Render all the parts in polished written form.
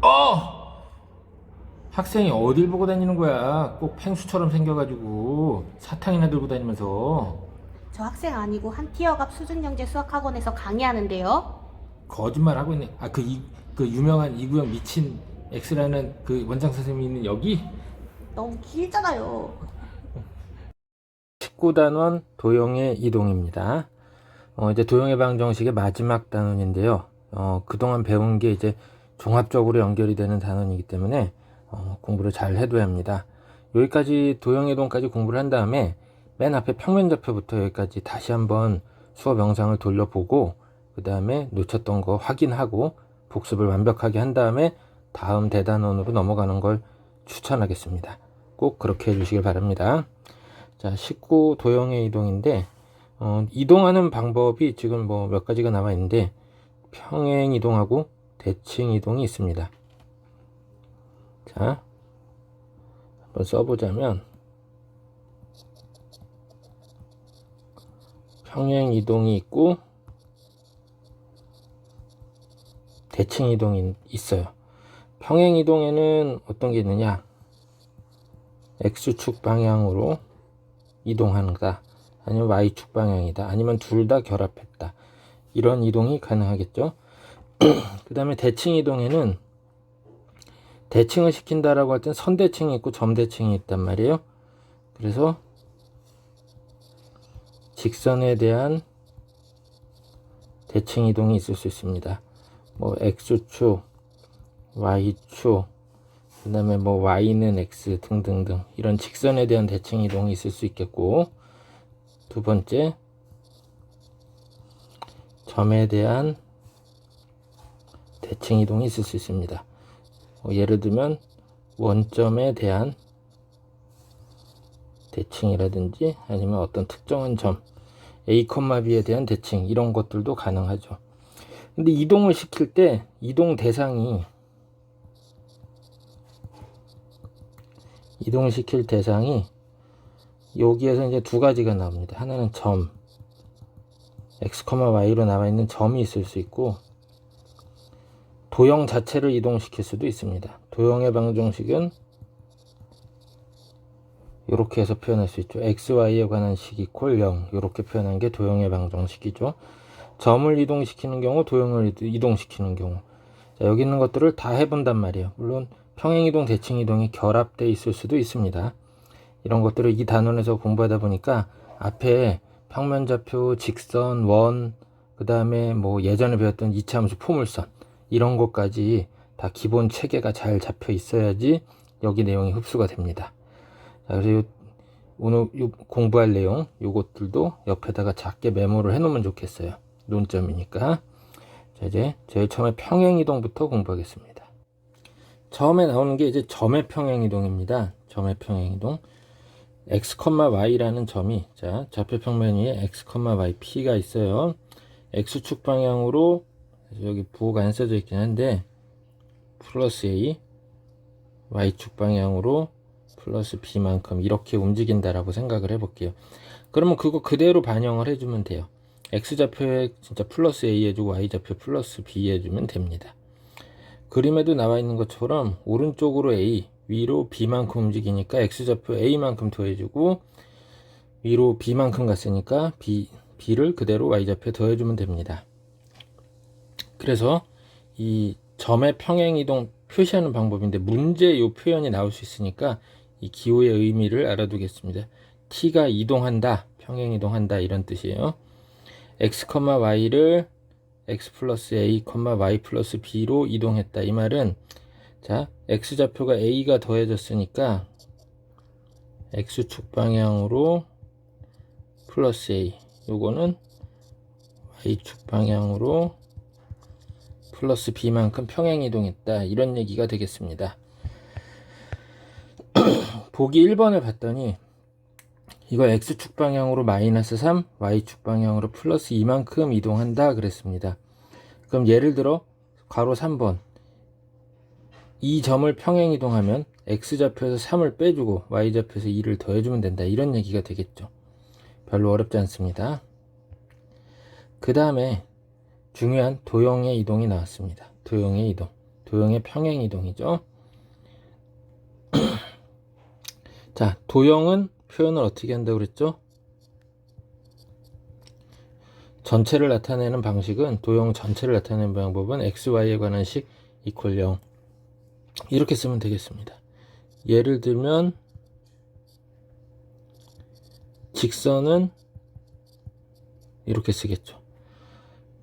어! 학생이 어딜 보고 다니는 거야? 꼭 펭수처럼 생겨가지고 사탕이나 들고 다니면서. 저 학생 아니고 한 티어갑 수준영재 수학학원에서 강의하는데요. 거짓말 하고 있네. 그 유명한 이구영 미친 X라는 그 원장 선생님이 있는 여기? 너무 길잖아요. 19단원 도형의 이동입니다. 이제 도형의 방정식의 마지막 단원인데요. 그동안 배운 게 이제 종합적으로 연결이 되는 단원이기 때문에 공부를 잘 해둬야 합니다. 여기까지 도형의 이동까지 공부를 한 다음에 맨 앞에 평면좌표부터 여기까지 다시 한번 수업 영상을 돌려보고 그 다음에 놓쳤던 거 확인하고 복습을 완벽하게 한 다음에 다음 대단원으로 넘어가는 걸 추천하겠습니다. 꼭 그렇게 해주시길 바랍니다. 자, 19 도형의 이동인데 이동하는 방법이 지금 뭐 몇 가지가 나와 있는데 평행 이동하고 대칭 이동이 있습니다. 자, 한번 써보자면 평행 이동이 있고 대칭 이동이 있어요. 평행 이동에는 어떤 게 있느냐? X축 방향으로 이동하는가? 아니면 Y축 방향이다. 아니면 둘 다 결합했다. 이런 이동이 가능하겠죠. 그 다음에 대칭 이동에는 대칭을 시킨다라고 할 땐 선대칭이 있고 점대칭이 있단 말이에요. 그래서 직선에 대한 대칭 이동이 있을 수 있습니다. 뭐 X축, Y축, 그 다음에 뭐 Y는 X 등등등 이런 직선에 대한 대칭 이동이 있을 수 있겠고, 두 번째 점에 대한 대칭 이동이 있을 수 있습니다. 예를 들면 원점에 대한 대칭이라든지 아니면 어떤 특정한 점 A, B에 대한 대칭 이런 것들도 가능하죠. 근데 이동을 시킬 때 이동을 시킬 대상이 여기에서 이제 두 가지가 나옵니다. 하나는 점 X, Y로 나와 있는 점이 있을 수 있고, 도형 자체를 이동시킬 수도 있습니다. 도형의 방정식은 이렇게 해서 표현할 수 있죠. X, Y에 관한 식 이퀄 0 이렇게 표현한 게 도형의 방정식이죠. 점을 이동시키는 경우, 도형을 이동시키는 경우. 자, 여기 있는 것들을 다 해본단 말이에요. 물론 평행이동, 대칭이동이 결합되어 있을 수도 있습니다. 이런 것들을 이 단원에서 공부하다 보니까 앞에 평면좌표, 직선, 원, 그 다음에 뭐 예전에 배웠던 이차함수, 포물선 이런 것까지 다 기본 체계가 잘 잡혀 있어야지 여기 내용이 흡수가 됩니다. 자, 그래서 오늘 공부할 내용 요것들도 옆에다가 작게 메모를 해 놓으면 좋겠어요. 논점이니까. 자, 이제 제일 처음에 평행이동부터 공부하겠습니다. 처음에 나오는 게 이제 점의 평행이동입니다. 점의 평행이동. X, Y라는 점이, 자, 좌표평면 위에 X, Y, P가 있어요. X축 방향으로, 여기 부호가 안 써져 있긴 한데, 플러스 A, Y축 방향으로 플러스 B만큼 이렇게 움직인다라고 생각을 해볼게요. 그러면 그거 그대로 반영을 해주면 돼요. X좌표에 진짜 플러스 A 해주고 Y좌표 플러스 B 해주면 됩니다. 그림에도 나와 있는 것처럼 오른쪽으로 A, 위로 B만큼 움직이니까 X좌표 A만큼 더해주고, 위로 B만큼 갔으니까 B를 그대로 Y좌표에 더해주면 됩니다. 그래서 이 점의 평행이동 표시하는 방법인데, 문제 이 표현이 나올 수 있으니까 이 기호의 의미를 알아두겠습니다. T가 이동한다, 평행이동한다 이런 뜻이에요. X, Y를 X 플러스 A, Y 플러스 B로 이동했다. 이 말은, 자, X좌표가 A가 더해졌으니까 X축 방향으로 플러스 A, 요거는 Y축 방향으로 플러스 B만큼 평행이동했다. 이런 얘기가 되겠습니다. 보기 1번을 봤더니 이거 X축 방향으로 마이너스 3, Y축 방향으로 플러스 2만큼 이동한다 그랬습니다. 그럼 예를 들어 괄호 3번, 이 점을 평행이동하면 X좌표에서 3을 빼주고 Y좌표에서 2를 더해주면 된다. 이런 얘기가 되겠죠. 별로 어렵지 않습니다. 그 다음에 중요한 도형의 이동이 나왔습니다. 도형의 이동. 도형의 평행 이동이죠. 자, 도형은 표현을 어떻게 한다고 그랬죠? 전체를 나타내는 방식은, 도형 전체를 나타내는 방법은 xy에 관한 식 이퀄 0 이렇게 쓰면 되겠습니다. 예를 들면 직선은 이렇게 쓰겠죠.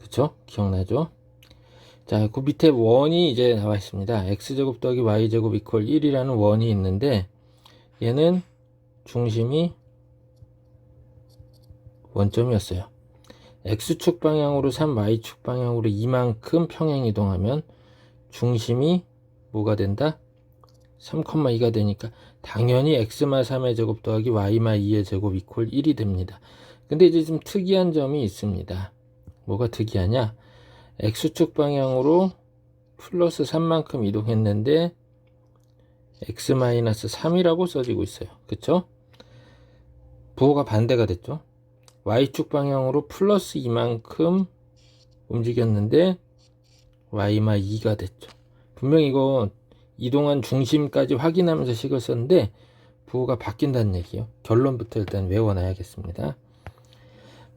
그쵸? 기억나죠? 자, 그 밑에 원이 이제 나와 있습니다. x제곱 더하기 y제곱 이퀄 1이라는 원이 있는데, 얘는 중심이 원점이었어요. x축 방향으로 3, y축 방향으로 2만큼 평행 이동하면 중심이 뭐가 된다? 3,2가 되니까 당연히 x마 3의 제곱 더하기 y마 2의 제곱 이퀄 1이 됩니다. 근데 이제 좀 특이한 점이 있습니다. 뭐가 특이하냐? x축 방향으로 플러스 3만큼 이동했는데 x-3이라고 써지고 있어요. 그쵸? 부호가 반대가 됐죠. y축 방향으로 플러스 2만큼 움직였는데 y마 2가 됐죠. 분명히 이거 이동한 중심까지 확인하면서 식을 썼는데 부호가 바뀐다는 얘기예요. 결론부터 일단 외워놔야겠습니다.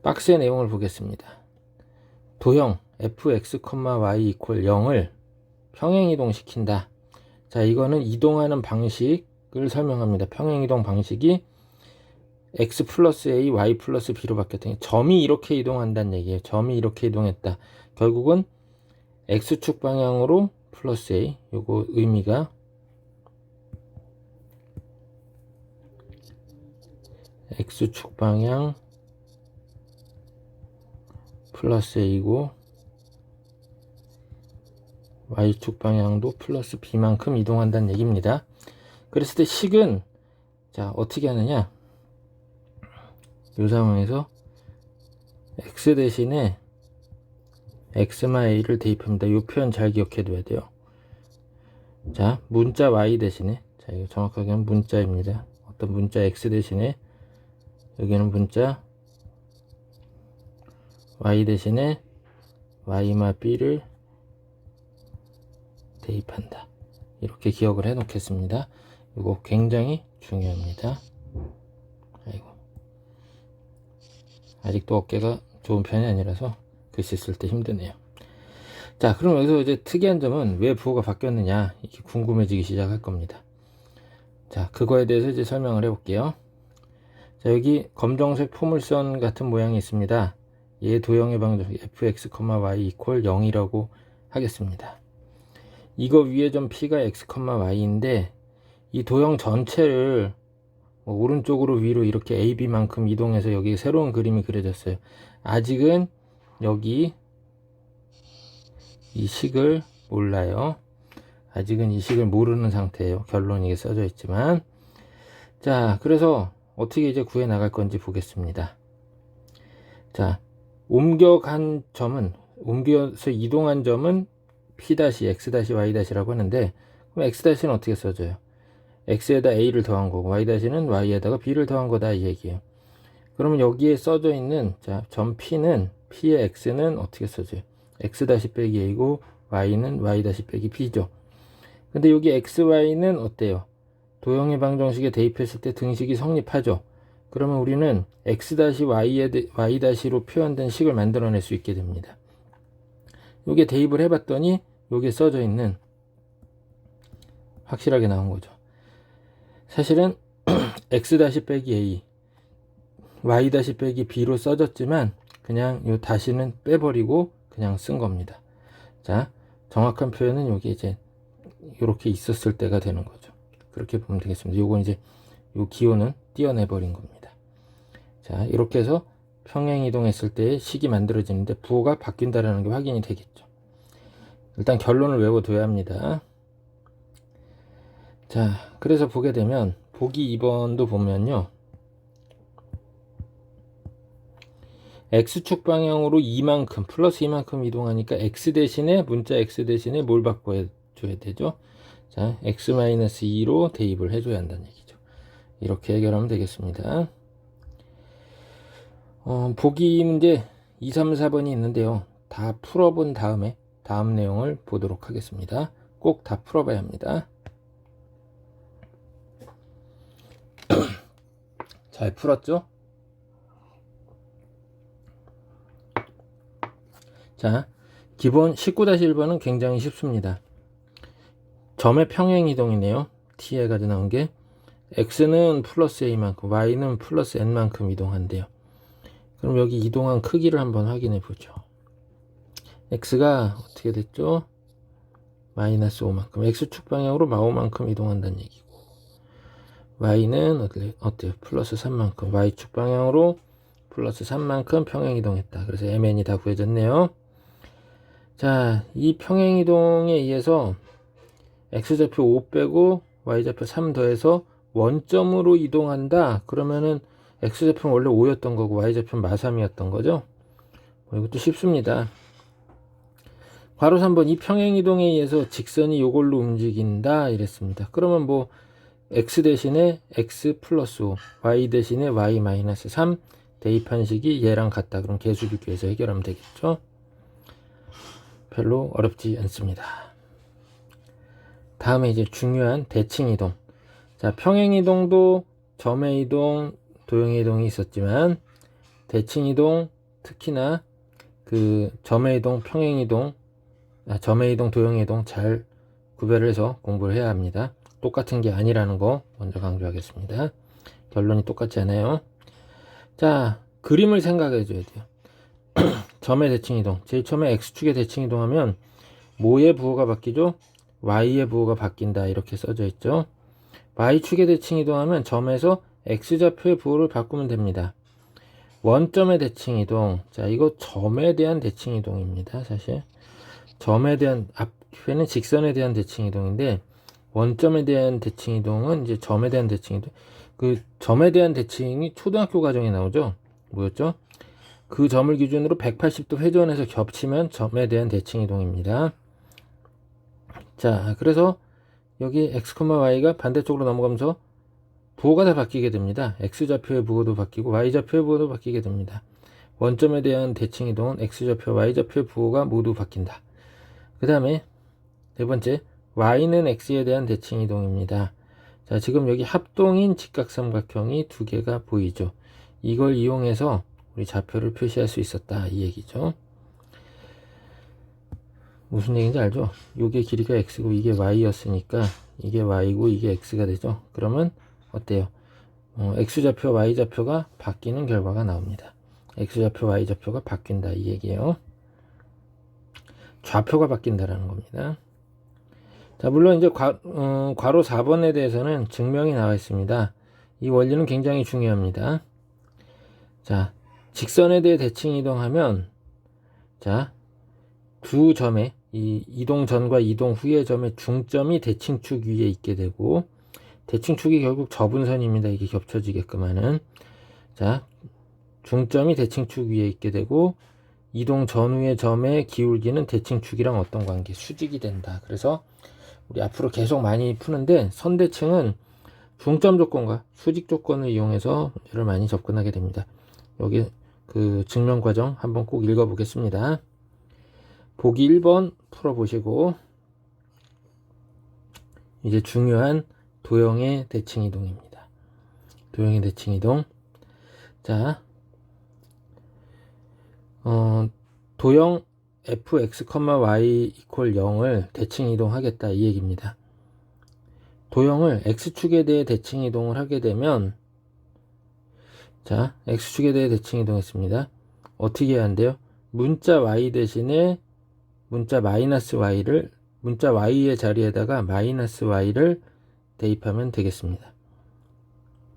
박스의 내용을 보겠습니다. 도형 fx, y 이퀄 0을 평행이동 시킨다. 자, 이거는 이동하는 방식을 설명합니다. 평행이동 방식이 x 플러스 a, y 플러스 b로 바뀌었더니 점이 이렇게 이동한다는 얘기예요. 점이 이렇게 이동했다. 결국은 x축 방향으로 플러스 a, 요거 의미가 x축 방향 플러스 a고 y축 방향도 플러스 b만큼 이동한다는 얘기입니다. 그랬을 때 식은 자 어떻게 하느냐, 이 상황에서 x 대신에 x마 a를 대입합니다. 이 표현 잘 기억해 둬야 돼요. 자, 문자 y 대신에, 자 이거 정확하게 하면 문자입니다. 어떤 문자 x 대신에 여기는 문자 y 대신에 y마 b를 대입한다. 이렇게 기억을 해 놓겠습니다. 이거 굉장히 중요합니다. 아이고, 아직도 어깨가 좋은 편이 아니라서 글씨 쓸 때 힘드네요. 자, 그럼 여기서 이제 특이한 점은 왜 부호가 바뀌었느냐, 이렇게 궁금해지기 시작할 겁니다. 자, 그거에 대해서 이제 설명을 해 볼게요. 자, 여기 검정색 포물선 같은 모양이 있습니다. 얘 도형의 방정식 fx, y 이퀄 0이라고 하겠습니다. 이거 위에 점 p가 x, y인데 이 도형 전체를 오른쪽으로 위로 이렇게 ab만큼 이동해서 여기 새로운 그림이 그려졌어요. 아직은 여기 이 식을 몰라요. 아직은 이 식을 모르는 상태예요. 결론이 써져 있지만. 자, 그래서 어떻게 이제 구해 나갈 건지 보겠습니다. 자, 옮겨간 점은, 옮겨서 이동한 점은 p-x-y-라고 하는데, 그럼 x-는 어떻게 써져요? x에다 a를 더한 거고 y-는 y에다가 b를 더한 거다 이 얘기예요. 그러면 여기에 써져 있는 자, 점 p는 p의 x는 어떻게 써져요? x-a고 y는 y-b죠. 근데 여기 xy는 어때요? 도형의 방정식에 대입했을 때 등식이 성립하죠. 그러면 우리는 x-y로 표현된 식을 만들어낼 수 있게 됩니다. 요게 대입을 해봤더니 요게 써져 있는, 확실하게 나온 거죠. 사실은 x-a, y-b로 써졌지만 그냥 요 다시는 빼버리고 그냥 쓴 겁니다. 자, 정확한 표현은 여기 이제 이렇게 있었을 때가 되는 거죠. 그렇게 보면 되겠습니다. 요건 이제 요 기호는 띄어내버린 겁니다. 자, 이렇게 해서 평행 이동했을 때 식이 만들어지는데 부호가 바뀐다라는 게 확인이 되겠죠. 일단 결론을 외워둬야 합니다. 자, 그래서 보게 되면 보기 2번도 보면요, x축 방향으로 2만큼 플러스 2만큼 이동하니까 x 대신에, 문자 x 대신에 뭘 바꿔줘야 되죠? 자, x-2로 대입을 해줘야 한다는 얘기죠. 이렇게 해결하면 되겠습니다. 보기는 이제 2, 3, 4번이 있는데요. 다 풀어본 다음에 다음 내용을 보도록 하겠습니다. 꼭 꼭 다 풀어봐야 합니다. 잘 풀었죠? 자, 기본 19-1번은 굉장히 쉽습니다. 점의 평행이동이네요. t에 가지 나온 게 x는 플러스 a만큼 y는 플러스 n만큼 이동한대요. 그럼 여기 이동한 크기를 한번 확인해 보죠. x가 어떻게 됐죠? 마이너스 5만큼 x축 방향으로 5만큼 이동한다는 얘기고, y는 어때요? 플러스 3만큼 y축 방향으로 플러스 3만큼 평행이동했다. 그래서 mn이 다 구해졌네요. 자, 이 평행이동에 의해서 x좌표 5 빼고 y좌표 3 더해서 원점으로 이동한다. 그러면은 x좌표는 원래 5였던 거고 y좌표는 마3이었던 거죠. 이것도 쉽습니다. 괄호 3번, 이 평행이동에 의해서 직선이 요걸로 움직인다 이랬습니다. 그러면 뭐 x 대신에 x 플러스 5, y 대신에 y 마이너스 3 대입한 식이 얘랑 같다. 그럼 계수비교해서 해결하면 되겠죠. 별로 어렵지 않습니다. 다음에 이제 중요한 대칭이동. 자, 평행이동도 점의 이동, 도형의 이동이 있었지만 대칭이동, 특히나 그 점의 이동, 평행이동, 점의 이동, 도형의 이동 잘 구별을 해서 공부를 해야 합니다. 똑같은 게 아니라는 거 먼저 강조하겠습니다. 결론이 똑같지 않아요. 자, 그림을 생각해 줘야 돼요. 점의 대칭이동, 제일 처음에 x축의 대칭이동하면 뭐의 부호가 바뀌죠? y의 부호가 바뀐다 이렇게 써져 있죠. y축의 대칭이동하면 점에서 x좌표의 부호를 바꾸면 됩니다. 원점의 대칭이동, 자, 이거 점에 대한 대칭이동입니다. 사실 점에 대한, 앞에는 직선에 대한 대칭이동인데 원점에 대한 대칭이동은 이제 점에 대한 대칭이동. 그 점에 대한 대칭이 초등학교 과정에 나오죠. 뭐였죠? 그 점을 기준으로 180도 회전해서 겹치면 점에 대한 대칭이동입니다. 자, 그래서 여기 x, y가 반대쪽으로 넘어가면서 부호가 다 바뀌게 됩니다. x좌표의 부호도 바뀌고 y좌표의 부호도 바뀌게 됩니다. 원점에 대한 대칭이동은 x좌표, y좌표의 부호가 모두 바뀐다. 그 다음에 네 번째, y는 x에 대한 대칭이동입니다. 자, 지금 여기 합동인 직각삼각형이 두 개가 보이죠. 이걸 이용해서 우리 좌표를 표시할 수 있었다 이 얘기죠. 무슨 얘기인지 알죠? 요게 길이가 x고 이게 y였으니까 이게 y고 이게 x가 되죠. 그러면 어때요? x좌표, y좌표가 바뀌는 결과가 나옵니다. x좌표, y좌표가 바뀐다 이 얘기예요. 좌표가 바뀐다라는 겁니다. 자, 물론 이제 괄호 4번에 대해서는 증명이 나와 있습니다. 이 원리는 굉장히 중요합니다. 자, 직선에 대해 대칭 이동하면, 자, 두 점의 이 이동 전과 이동 후의 점의 중점이 대칭축 위에 있게 되고, 대칭축이 결국 접은선입니다. 이게 겹쳐지게끔 하는. 자, 중점이 대칭축 위에 있게 되고, 이동 전후의 점의 기울기는 대칭축이랑 어떤 관계? 수직이 된다. 그래서 우리 앞으로 계속 많이 푸는데 선대칭은 중점 조건과 수직 조건을 이용해서 문제를 많이 접근하게 됩니다. 여기 그 증명 과정 한번 꼭 읽어 보겠습니다. 보기 1번 풀어보시고 이제 중요한 도형의 대칭이동입니다. 도형의 대칭이동. 자, 도형 fx, y 이퀄 0을 대칭 이동하겠다 이 얘기입니다. 도형을 x축에 대해 대칭 이동을 하게 되면, 자, x축에 대해 대칭 이동했습니다. 어떻게 해야 한대요? 문자 y 대신에 문자 마이너스 y를, 문자 y의 자리에다가 마이너스 y를 대입하면 되겠습니다.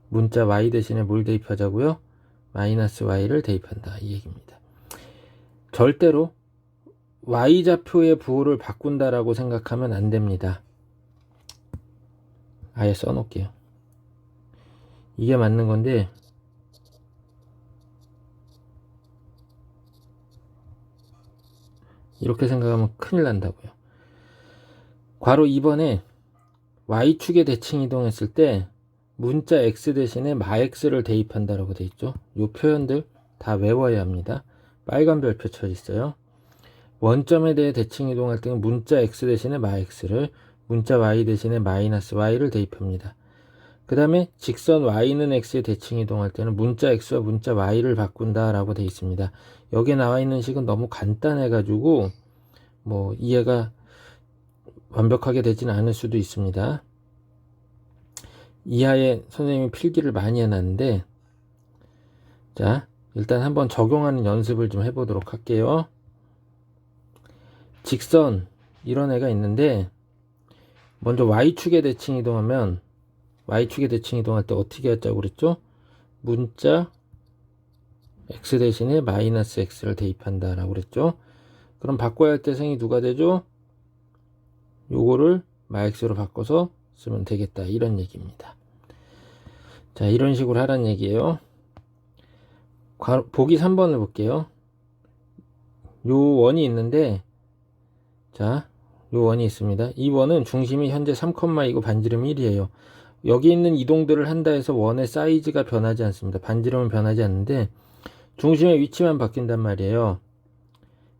문자 y 대신에 뭘 대입하자고요? 마이너스 y를 대입한다 이 얘기입니다. 절대로 y좌표의 부호를 바꾼다라고 생각하면 안 됩니다. 아예 써놓을게요. 이게 맞는 건데, 이렇게 생각하면 큰일 난다고요. 괄호 2번에 y축에 대칭 이동했을 때 문자 x 대신에 마x를 대입한다라고 돼 있죠. 이 표현들 다 외워야 합니다. 빨간 별표 쳐 있어요. 원점에 대해 대칭 이동할 때는 문자 x 대신에 마x를, 문자 y 대신에 마이너스 y를 대입합니다. 그 다음에 직선 y는 x에 대칭 이동할 때는 문자 x와 문자 y를 바꾼다 라고 되어 있습니다. 여기에 나와 있는 식은 너무 간단해 가지고 뭐 이해가 완벽하게 되지는 않을 수도 있습니다. 이하에 선생님이 필기를 많이 해놨는데, 자 일단 한번 적용하는 연습을 좀 해보도록 할게요. 직선 이런 애가 있는데, 먼저 y축에 대칭 이동하면, y축에 대칭 이동할 때 어떻게 하자고 그랬죠? 문자 x 대신에 마이너스 x를 대입한다 라고 그랬죠. 그럼 바꿔야 할 때 생이 누가 되죠? 요거를 마x로 바꿔서 쓰면 되겠다, 이런 얘기입니다. 자, 이런 식으로 하라는 얘기예요. 보기 3번을 볼게요. 요 원이 있는데, 자, 요 원이 있습니다. 이 원은 중심이 현재 3,2고 반지름이 1이에요. 여기 있는 이동들을 한다 해서 원의 사이즈가 변하지 않습니다. 반지름은 변하지 않는데 중심의 위치만 바뀐단 말이에요.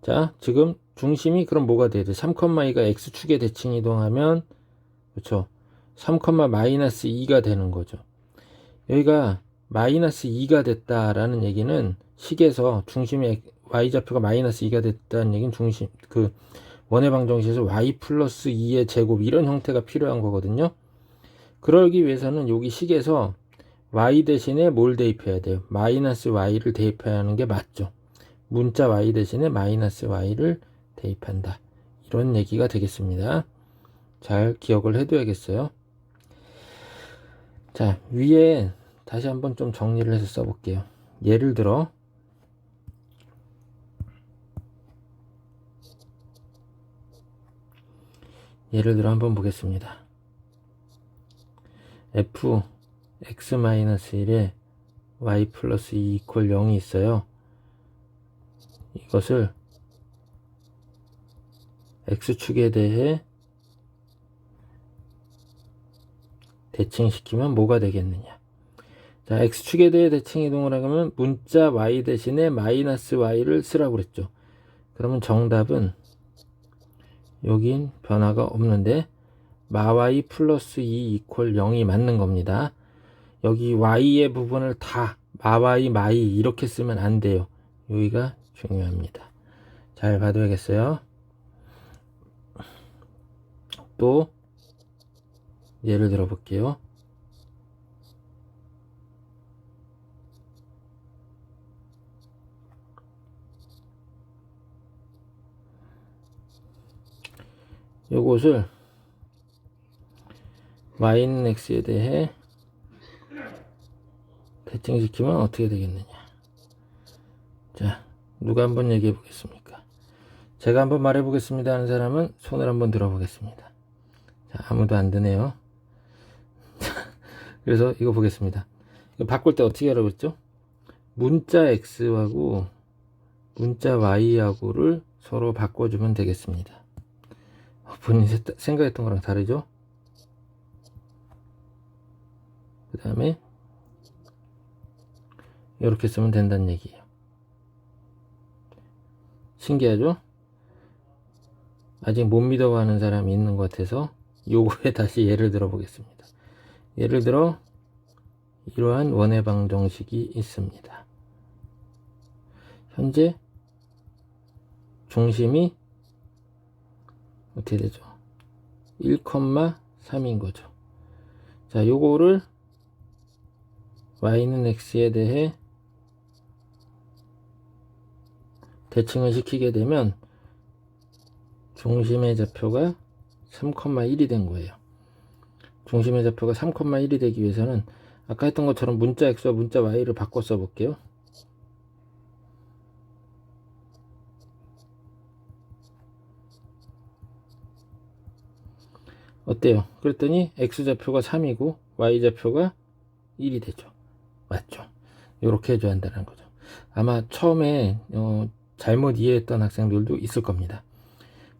자, 지금 중심이 그럼 뭐가 돼야 돼? 3,2가 x축에 대칭 이동하면, 그렇죠, 3,-2가 되는 거죠. 여기가 마이너스 2가 됐다라는 얘기는 식에서 중심의 y좌표가 마이너스 2가 됐다는 얘기는 중심 그 원의 방정식에서 y 플러스 2의 제곱 이런 형태가 필요한 거거든요. 그러기 위해서는 여기 식에서 y 대신에 뭘 대입해야 돼요? 마이너스 y를 대입해야 하는 게 맞죠. 문자 y 대신에 마이너스 y를 대입한다, 이런 얘기가 되겠습니다. 잘 기억을 해둬야겠어요. 자, 위에 다시 한번 좀 정리를 해서 써볼게요. 예를 들어 한번 보겠습니다. f x-1에 y 플러스 2 이퀄 0이 있어요. 이것을 x축에 대해 대칭시키면 뭐가 되겠느냐. 자, x축에 대해 대칭 이동을 하면 문자 y 대신에 마이너스 y를 쓰라고 그랬죠. 그러면 정답은 여긴 변화가 없는데 마y 플러스 2 이퀄 0이 맞는 겁니다. 여기 y의 부분을 다 마y 마이 이렇게 쓰면 안 돼요. 여기가 중요합니다. 잘 봐둬야겠어요. 또 예를 들어 볼게요. 요것을 y는 x에 대해 대칭시키면 어떻게 되겠느냐. 자, 누가 한번 얘기해 보겠습니까? 제가 한번 말해 보겠습니다 하는 사람은 손을 한번 들어 보겠습니다. 자, 아무도 안 드네요. 그래서 이거 보겠습니다. 이거 바꿀 때 어떻게 하라고 했죠? 문자 x하고 문자 y하고를 서로 바꿔주면 되겠습니다. 본인이 생각했던 거랑 다르죠? 그 다음에 이렇게 쓰면 된다는 얘기예요. 신기하죠? 아직 못 믿어가는 사람이 있는 것 같아서 요거에 다시 예를 들어 보겠습니다. 예를 들어 이러한 원의 방정식이 있습니다. 현재 중심이 어떻게 되죠? 1,3인 거죠. 자, 요거를 y는 x에 대해 대칭을 시키게 되면 중심의 좌표가 3,1이 된 거예요. 중심의 좌표가 3,1이 되기 위해서는 아까 했던 것처럼 문자 x와 문자 y를 바꿔 써볼게요. 어때요? 그랬더니 x좌표가 3이고 y좌표가 1이 되죠. 맞죠? 이렇게 해줘야 한다는 거죠. 아마 처음에 잘못 이해했던 학생들도 있을 겁니다.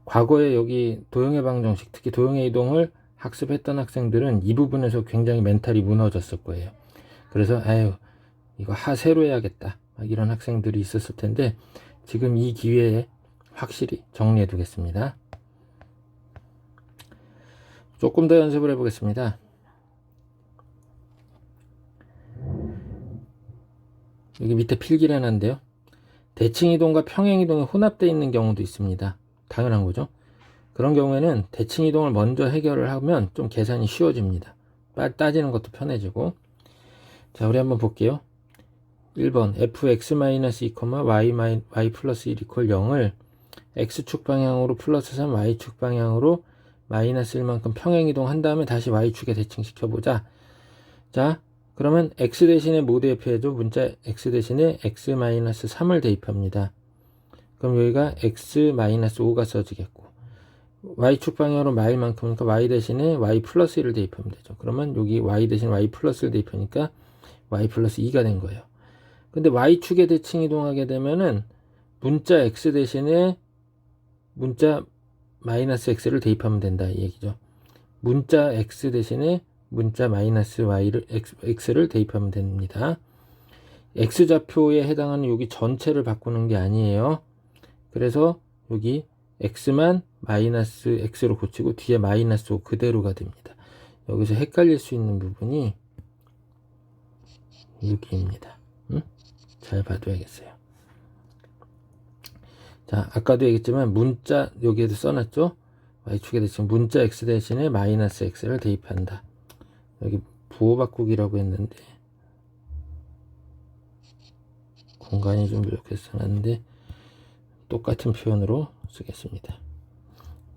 과거에 여기 도형의 방정식, 특히 도형의 이동을 학습했던 학생들은 이 부분에서 굉장히 멘탈이 무너졌을 거예요. 그래서 아유, 이거 하세로 해야겠다, 막 이런 학생들이 있었을 텐데 지금 이 기회에 확실히 정리해 두겠습니다. 조금 더 연습을 해보겠습니다. 여기 밑에 필기를 해놨는데요. 대칭이동과 평행이동이 혼합되어 있는 경우도 있습니다. 당연한 거죠. 그런 경우에는 대칭이동을 먼저 해결을 하면 좀 계산이 쉬워집니다. 따지는 것도 편해지고. 자, 우리 한번 볼게요. 1번 fx-2, y 플러스 1 이퀄 0을 x축 방향으로 플러스 3, y축 방향으로 마이너스 1만큼 평행이동 한 다음에 다시 y축에 대칭시켜보자. 자, 그러면 x 대신에 뭐 대입해야죠? 문자 x 대신에 x-3을 대입합니다. 그럼 여기가 x-5가 써지겠고, y축 방향으로 마일만큼이니까 y 대신에 y 플러스 1을 대입하면 되죠. 그러면 여기 y 대신 y 플러스 1을 대입하니까 y 플러스 2가 된 거예요. 근데 y축에 대칭 이동하게 되면은 문자 x 대신에 문자 마이너스 x를 대입하면 된다 이 얘기죠. 문자 x 대신에 문자 마이너스 x를 대입하면 됩니다. x좌표에 해당하는 여기 전체를 바꾸는 게 아니에요. 그래서 여기 x만 마이너스 x로 고치고 뒤에 마이너스 5 그대로가 됩니다. 여기서 헷갈릴 수 있는 부분이 여기입니다. 잘 봐둬야겠어요. 자, 아까도 얘기했지만 문자 여기에도 써놨죠. y축에 대칭 문자 x 대신에 마이너스 x를 대입한다. 여기 부호 바꾸기라고 했는데 공간이 좀 부족해서 써놨는데 똑같은 표현으로 쓰겠습니다.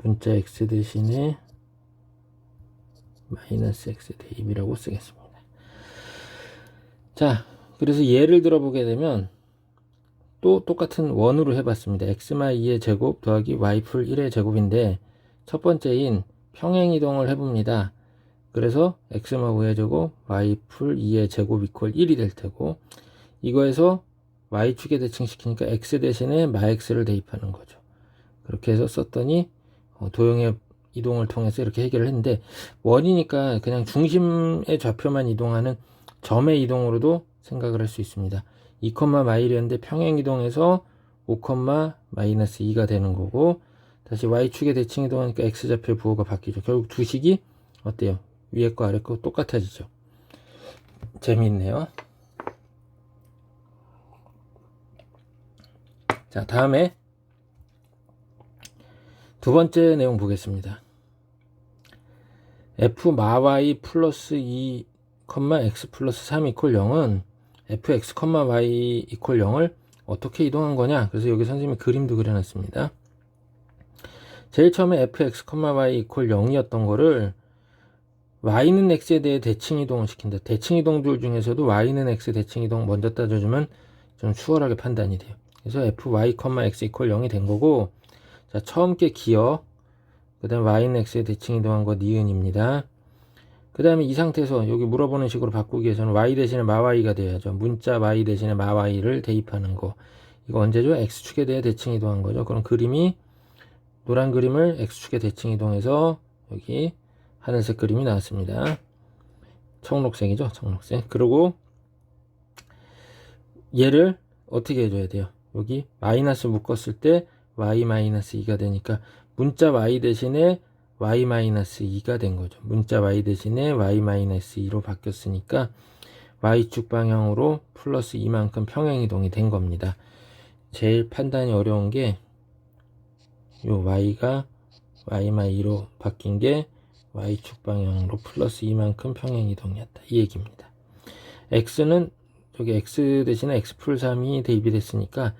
문자 x 대신에 마이너스 x 대입이라고 쓰겠습니다. 자, 그래서 예를 들어보게 되면 또 똑같은 원으로 해봤습니다. x-2의 제곱 더하기 y풀 1의 제곱인데 첫 번째인 평행이동을 해봅니다. 그래서 x-5의 제곱 y풀 2의 제곱 이퀄 1이 될 테고, 이거에서 y축에 대칭시키니까 x 대신에 마x를 대입하는 거죠. 그렇게 해서 썼더니 도형의 이동을 통해서 이렇게 해결을 했는데, 원이니까 그냥 중심의 좌표만 이동하는 점의 이동으로도 생각을 할 수 있습니다. 2,-1이었는데 평행이동해서 5,-2가 되는 거고, 다시 y축에 대칭 이동하니까 x좌표 부호가 바뀌죠. 결국 두 식이 어때요? 위에 거 아래 거 똑같아지죠. 재미있네요. 자, 다음에 두 번째 내용 보겠습니다. f 마y 플러스 2, x 플러스 3 이퀄 0은 fx, y 이퀄 0을 어떻게 이동한 거냐? 그래서 여기 선생님이 그림도 그려놨습니다. 제일 처음에 fx, y 이퀄 0이었던 거를 y는 x에 대해 대칭 이동을 시킨다. 대칭 이동들 중에서도 y는 x 대칭 이동 먼저 따져주면 좀 수월하게 판단이 돼요. 그래서 fy, x 이퀄 0이 된 거고, 자, 처음 게 기억, 그 다음에 y는 x에 대칭 이동한 거 니은입니다. 그 다음에 이 상태에서 여기 물어보는 식으로 바꾸기 위해서는 y 대신에 마y가 돼야죠. 문자 y 대신에 마y를 대입하는 거. 이거 언제죠? x축에 대해 대칭 이동한 거죠. 그럼 그림이 노란 그림을 x축에 대칭 이동해서 여기 하늘색 그림이 나왔습니다. 청록색이죠. 청록색. 그리고 얘를 어떻게 해줘야 돼요? 여기 마이너스 묶었을 때 y-2가 되니까 문자 y 대신에 y-2가 된 거죠. 문자 y 대신에 y-2로 바뀌었으니까 y축 방향으로 플러스 2만큼 평행이동이 된 겁니다. 제일 판단이 어려운 게 요 y가 y-2로 바뀐 게 y축 방향으로 플러스 2만큼 평행이동이었다. 이 얘기입니다. x는 저기 x 대신에 x 풀 3이 대입이 됐으니까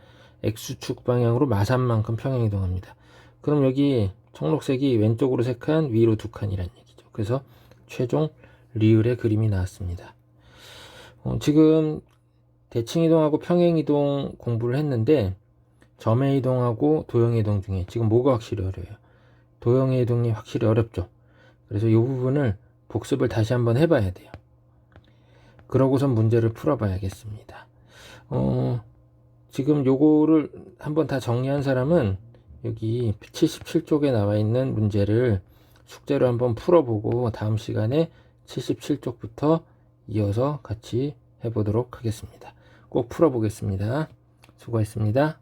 x축 방향으로 마3만큼 평행이동합니다. 그럼 여기 청록색이 왼쪽으로 3칸, 위로 2칸이란 얘기죠. 그래서 최종 리을의 그림이 나왔습니다. 지금 대칭 이동하고 평행 이동 공부를 했는데 점의 이동하고 도형의 이동 중에 지금 뭐가 확실히 어려워요? 도형의 이동이 확실히 어렵죠. 그래서 이 부분을 복습을 다시 한번 해봐야 돼요. 그러고선 문제를 풀어봐야겠습니다. 지금 요거를 한번 다 정리한 사람은 여기 77쪽에 나와 있는 문제를 숙제로 한번 풀어보고 다음 시간에 77쪽부터 이어서 같이 해보도록 하겠습니다. 꼭 풀어보겠습니다. 수고했습니다.